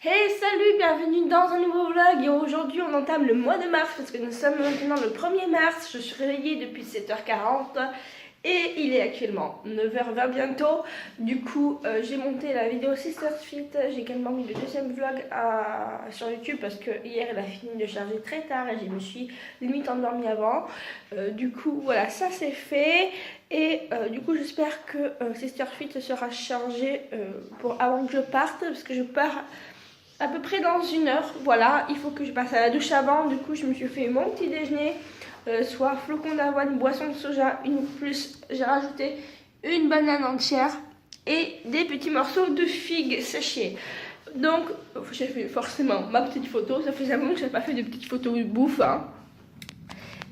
Hey, salut, bienvenue dans un nouveau vlog et aujourd'hui on entame le mois de mars parce que nous sommes maintenant le 1er mars. Je suis réveillée depuis 7h40 et il est actuellement 9h20 bientôt. Du coup j'ai monté la vidéo Sisters Fit, j'ai également mis le deuxième vlog sur YouTube parce que hier elle a fini de charger très tard et je me suis limite endormie avant. Du coup voilà, ça c'est fait. Et du coup j'espère que Sister Fit sera chargé pour avant que je parte parce que je pars à peu près dans 1 heure. Voilà, il faut que je passe à la douche avant. Du coup je me suis fait mon petit déjeuner, soit flocons d'avoine, boisson de soja, plus j'ai rajouté une banane entière et des petits morceaux de figues séchées. Donc j'ai fait forcément ma petite photo. Ça faisait un moment que je n'avais pas fait de petites photos de bouffe hein.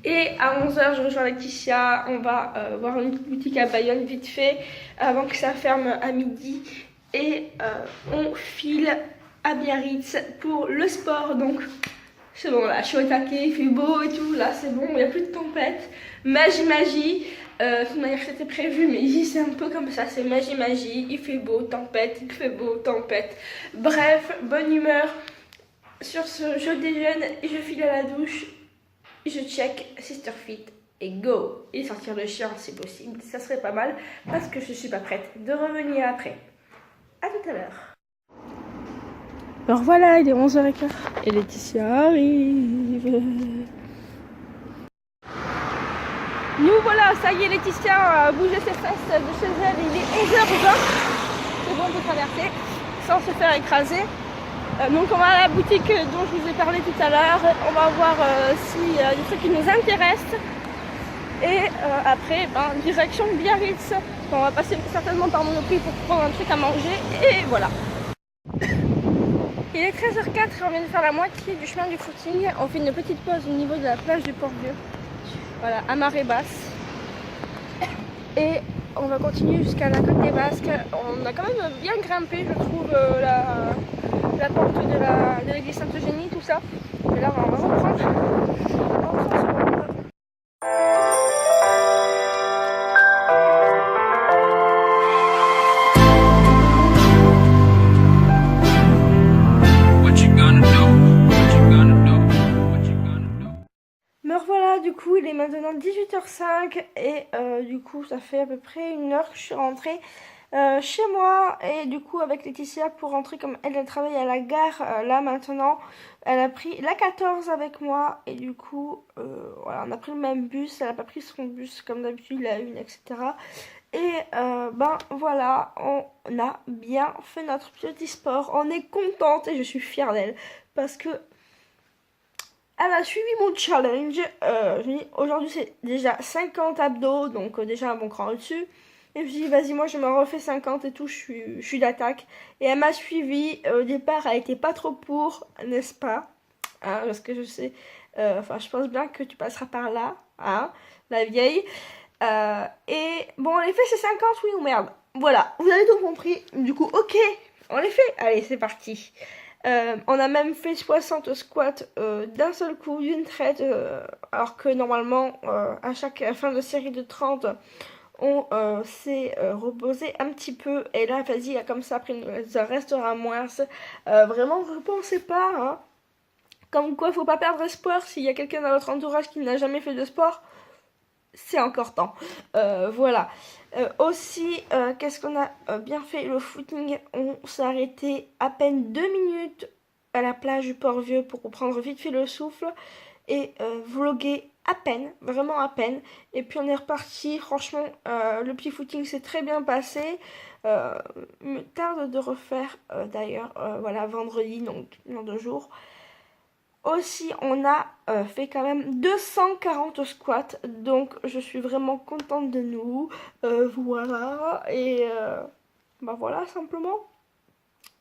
Et à 11h, je rejoins Laetitia. On va voir une boutique à Bayonne vite fait avant que ça ferme à midi. Et on file à Biarritz pour le sport. Donc c'est bon, là je suis au taquet, il fait beau et tout. Là c'est bon, il n'y a plus de tempête. Magie. De toute manière c'était prévu, mais ici c'est un peu comme ça, c'est magie. Il fait beau, tempête, il fait beau, tempête. Bref, bonne humeur. Sur ce, je déjeune et je file à la douche. Je check Sister Fit et go. Et sortir le chien si possible, ça serait pas mal parce que je suis pas prête de revenir après. A tout à l'heure. Alors voilà, il est 11h15 et Laetitia arrive. Nous voilà, ça y est, Laetitia a bougé ses fesses de chez elle, il est 11h20. C'est bon de traverser sans se faire écraser. Donc on va à la boutique dont je vous ai parlé tout à l'heure. On va voir s'il y a des trucs qui nous intéressent. Et après, direction Biarritz. On va passer certainement par Monoprix pour prendre un truc à manger. Et voilà. Il est 13h04 et on vient de faire la moitié du chemin du footing. On fait une petite pause au niveau de la plage du Port-Vieux. Voilà, à marée basse. Et on va continuer jusqu'à la côte des Basques. On a quand même bien grimpé, je trouve, la porte de l'église Sainte-Eugénie, tout ça. Et là, on va reprendre. Me revoilà, du coup il est maintenant 18h05 et du coup ça fait à peu près 1 heure que je suis rentrée chez moi. Et du coup avec Laetitia pour rentrer, comme elle travaille à la gare là maintenant, elle a pris la 14 avec moi et du coup voilà, on a pris le même bus. Elle n'a pas pris son bus comme d'habitude, la une, etc. Et voilà, on a bien fait notre petit sport, on est contente et je suis fière d'elle parce que elle a suivi mon challenge. Aujourd'hui c'est déjà 50 abdos, donc déjà un bon cran au-dessus. Et je me suis dit vas-y, moi je me refais 50 et tout, je suis d'attaque. Et elle m'a suivi. Au départ elle était pas trop pour, n'est-ce pas hein, parce que je sais, enfin je pense bien que tu passeras par là, hein, la vieille. Et bon, en effet c'est 50, oui ou merde. Voilà, vous avez tout compris. Du coup ok, on les fait. Allez, c'est parti. On a même fait 60 squats d'un seul coup, d'une traite, alors que normalement, à chaque fin de série de 30, on s'est reposé un petit peu. Et là, vas-y, comme ça, après, ça restera moins. Vraiment, je pensais pas. Hein. Comme quoi, faut pas perdre espoir. S'il y a quelqu'un dans votre entourage qui n'a jamais fait de sport, c'est encore temps. Voilà. Aussi, qu'est-ce qu'on a bien fait le footing? On s'est arrêté à peine 2 minutes à la plage du Port-Vieux pour prendre vite fait le souffle et vlogger à peine, vraiment à peine. Et puis on est reparti. Franchement, le petit footing s'est très bien passé. Me tarde de refaire d'ailleurs, voilà, vendredi, donc dans 2 jours. Aussi, on a fait quand même 240 squats, donc je suis vraiment contente de nous. Voilà, et voilà, simplement.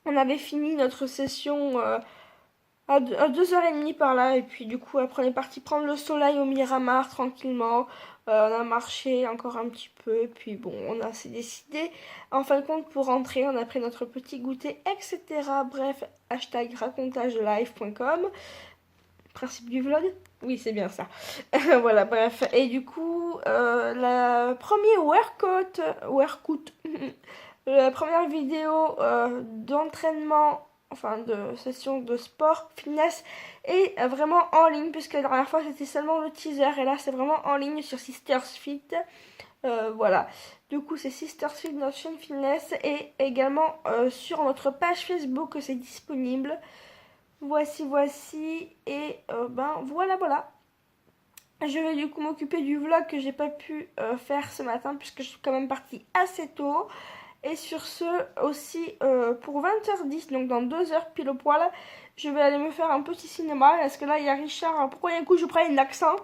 On avait fini notre session à 2h30 par là, et puis du coup, après, on est parti prendre le soleil au Miramar tranquillement. On a marché encore un petit peu, et puis bon, on a décidé, en fin de compte, pour rentrer, on a pris notre petit goûter, etc. Bref, hashtag racontagelive.com. Principe du vlog? Oui, c'est bien ça. Voilà, bref. Et du coup, la première workout, la première vidéo d'entraînement enfin de session de sport, fitness, et vraiment en ligne, puisque la dernière fois c'était seulement le teaser, et là c'est vraiment en ligne sur Sisters Fit. Voilà, du coup c'est Sisters Fit, notre chaîne fitness, et également sur notre page Facebook c'est disponible. Voici, et ben voilà. Je vais du coup m'occuper du vlog que j'ai pas pu faire ce matin, puisque je suis quand même partie assez tôt. Et sur ce aussi, pour 20h10, donc dans 2 heures pile au poil, je vais aller me faire un petit cinéma. Parce que là, il y a Richard, pourquoi d'un coup je prends un accent?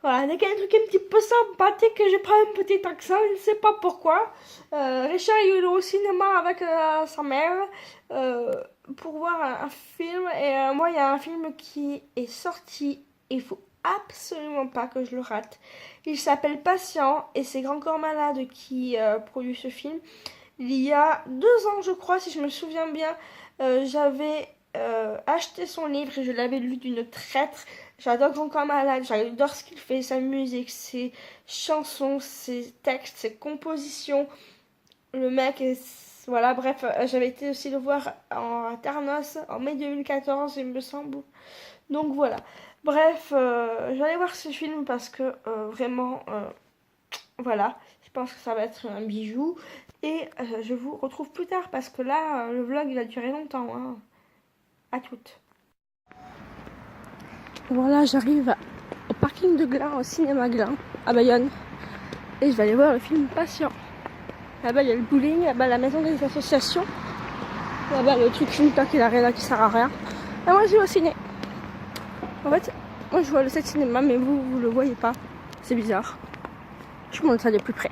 Voilà, dès qu'il y a un truc un petit peu sympathique, je prends un petit accent, je ne sais pas pourquoi. Richard il est au cinéma avec sa mère pour voir un film. Et moi, il y a un film qui est sorti, et il faut absolument pas que je le rate. Il s'appelle Patient, et c'est Grand Corps Malade qui produit ce film. Il y a 2 ans, je crois, si je me souviens bien, j'avais acheté son livre et je l'avais lu d'une traite. J'adore Grand Corps Malade, j'adore ce qu'il fait, sa musique, ses chansons, ses textes, ses compositions. Le mec est... Voilà, bref, j'avais été aussi le voir à Ternos en mai 2014, il me semble. Donc voilà. Bref, j'allais voir ce film parce que vraiment, voilà, je pense que ça va être un bijou. Et je vous retrouve plus tard parce que là, le vlog il a duré longtemps. Hein. À toutes. Voilà, j'arrive au parking de Glun, au cinéma Glun, à Bayonne. Et je vais aller voir le film Patient. Là-bas, il y a le bowling, là-bas, la maison des associations. Là-bas, le truc Fintoc et l'arena qui sert à rien. Et moi, je vais au ciné. En fait, moi, je vois le set cinéma, mais vous le voyez pas. C'est bizarre. Je vous montre ça de plus près.